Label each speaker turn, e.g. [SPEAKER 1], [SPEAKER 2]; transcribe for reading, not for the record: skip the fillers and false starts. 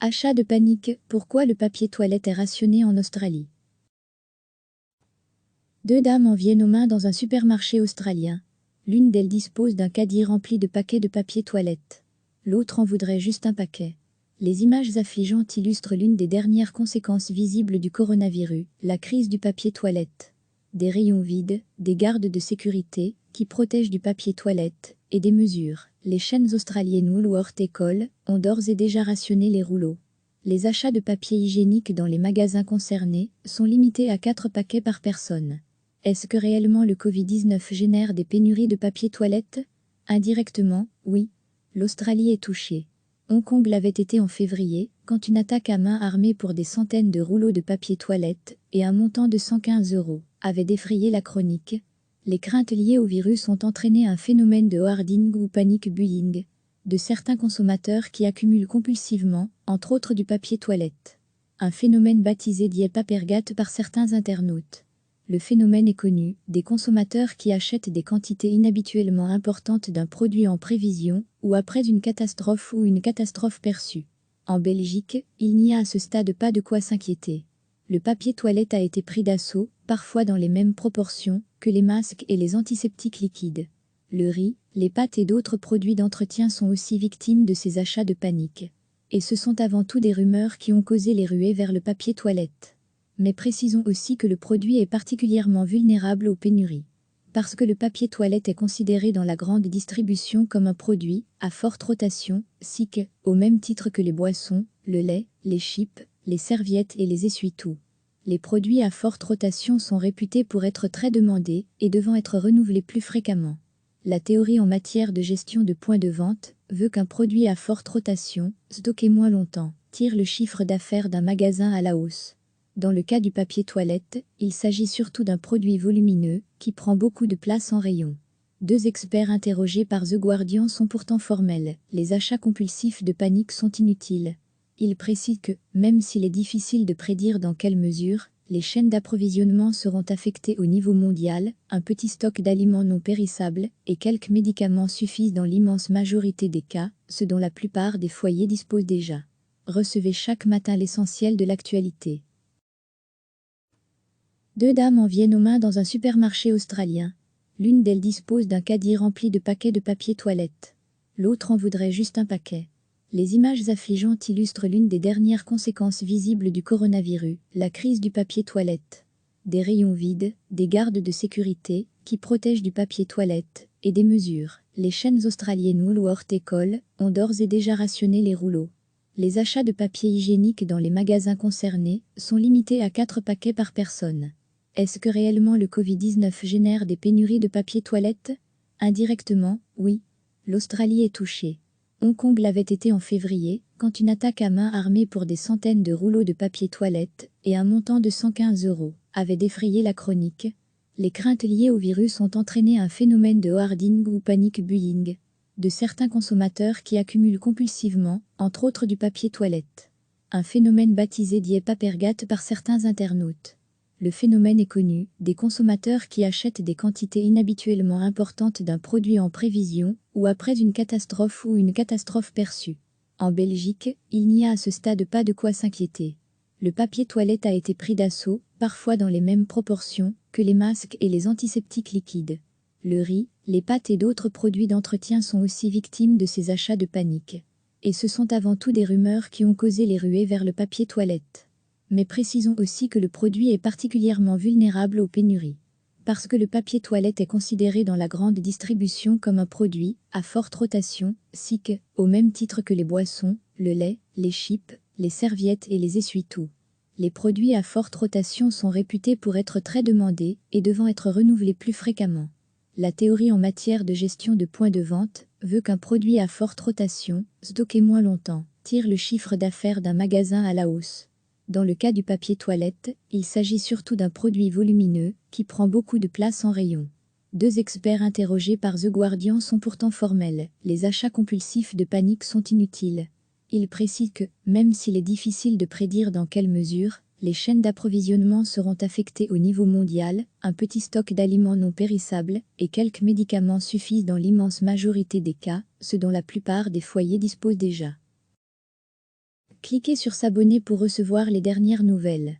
[SPEAKER 1] Achat de panique, pourquoi le papier toilette est rationné en Australie? Deux dames en viennent aux mains dans un supermarché australien. L'une d'elles dispose d'un caddie rempli de paquets de papier toilette. L'autre en voudrait juste un paquet. Les images affligeantes illustrent l'une des dernières conséquences visibles du coronavirus, la crise du papier toilette. Des rayons vides, des gardes de sécurité qui protègent du papier toilette, et des mesures. Les chaînes australiennes Woolworths et Coles ont d'ores et déjà rationné les rouleaux. Les achats de papier hygiénique dans les magasins concernés sont limités à 4 paquets par personne. Est-ce que réellement le Covid-19 génère des pénuries de papier toilette? Indirectement, oui. L'Australie est touchée. Hong Kong l'avait été en février, quand une attaque à main armée pour des centaines de rouleaux de papier toilette et un montant de 115 € avait défrayé la chronique. Les craintes liées au virus ont entraîné un phénomène de hoarding ou panic buying de certains consommateurs qui accumulent compulsivement, entre autres du papier toilette. Un phénomène baptisé d'Yelpapergate par certains internautes. Le phénomène est connu, des consommateurs qui achètent des quantités inhabituellement importantes d'un produit en prévision ou après une catastrophe perçue. En Belgique, il n'y a à ce stade pas de quoi s'inquiéter. Le papier toilette a été pris d'assaut, parfois dans les mêmes proportions que les masques et les antiseptiques liquides. Le riz, les pâtes et d'autres produits d'entretien sont aussi victimes de ces achats de panique. Et ce sont avant tout des rumeurs qui ont causé les ruées vers le papier toilette. Mais précisons aussi que le produit est particulièrement vulnérable aux pénuries. Parce que le papier toilette est considéré dans la grande distribution comme un produit à forte rotation, SIC, au même titre que les boissons, le lait, les chips, les serviettes et les essuie-tout. Les produits à forte rotation sont réputés pour être très demandés et devant être renouvelés plus fréquemment. La théorie en matière de gestion de points de vente veut qu'un produit à forte rotation, stocké moins longtemps, tire le chiffre d'affaires d'un magasin à la hausse. Dans le cas du papier toilette, il s'agit surtout d'un produit volumineux qui prend beaucoup de place en rayon. Deux experts interrogés par The Guardian sont pourtant formels, les achats compulsifs de panique sont inutiles. Ils précisent que, même s'il est difficile de prédire dans quelle mesure, les chaînes d'approvisionnement seront affectées au niveau mondial, un petit stock d'aliments non périssables et quelques médicaments suffisent dans l'immense majorité des cas, ce dont la plupart des foyers disposent déjà. Recevez chaque matin l'essentiel de l'actualité. Deux dames en viennent aux mains dans un supermarché australien. L'une d'elles dispose d'un caddie rempli de paquets de papier toilette. L'autre en voudrait juste un paquet. Les images affligeantes illustrent l'une des dernières conséquences visibles du coronavirus, la crise du papier toilette. Des rayons vides, des gardes de sécurité qui protègent du papier toilette, et des mesures. Les chaînes australiennes Woolworths et Coles ont d'ores et déjà rationné les rouleaux. Les achats de papier hygiénique dans les magasins concernés sont limités à 4 paquets par personne. Est-ce que réellement le Covid-19 génère des pénuries de papier toilette? Indirectement, oui. L'Australie est touchée. Hong Kong l'avait été en février, quand une attaque à main armée pour des centaines de rouleaux de papier toilette et un montant de 115 € avait défrayé la chronique. Les craintes liées au virus ont entraîné un phénomène de hoarding ou panic buying de certains consommateurs qui accumulent compulsivement, entre autres du papier toilette. Un phénomène baptisé d'Yelpapergate par certains internautes. Le phénomène est connu, des consommateurs qui achètent des quantités inhabituellement importantes d'un produit en prévision ou après une catastrophe perçue. En Belgique, il n'y a à ce stade pas de quoi s'inquiéter. Le papier toilette a été pris d'assaut, parfois dans les mêmes proportions que les masques et les antiseptiques liquides. Le riz, les pâtes et d'autres produits d'entretien sont aussi victimes de ces achats de panique. Et ce sont avant tout des rumeurs qui ont causé les ruées vers le papier toilette. Mais précisons aussi que le produit est particulièrement vulnérable aux pénuries. Parce que le papier toilette est considéré dans la grande distribution comme un produit à forte rotation, SIC, au même titre que les boissons, le lait, les chips, les serviettes et les essuie-tout. Les produits à forte rotation sont réputés pour être très demandés et devant être renouvelés plus fréquemment. La théorie en matière de gestion de points de vente veut qu'un produit à forte rotation, stocké moins longtemps, tire le chiffre d'affaires d'un magasin à la hausse. Dans le cas du papier toilette, il s'agit surtout d'un produit volumineux qui prend beaucoup de place en rayon. Deux experts interrogés par The Guardian sont pourtant formels, les achats compulsifs de panique sont inutiles. Ils précisent que, même s'il est difficile de prédire dans quelle mesure, les chaînes d'approvisionnement seront affectées au niveau mondial, un petit stock d'aliments non périssables et quelques médicaments suffisent dans l'immense majorité des cas, ce dont la plupart des foyers disposent déjà. Cliquez sur s'abonner pour recevoir les dernières nouvelles.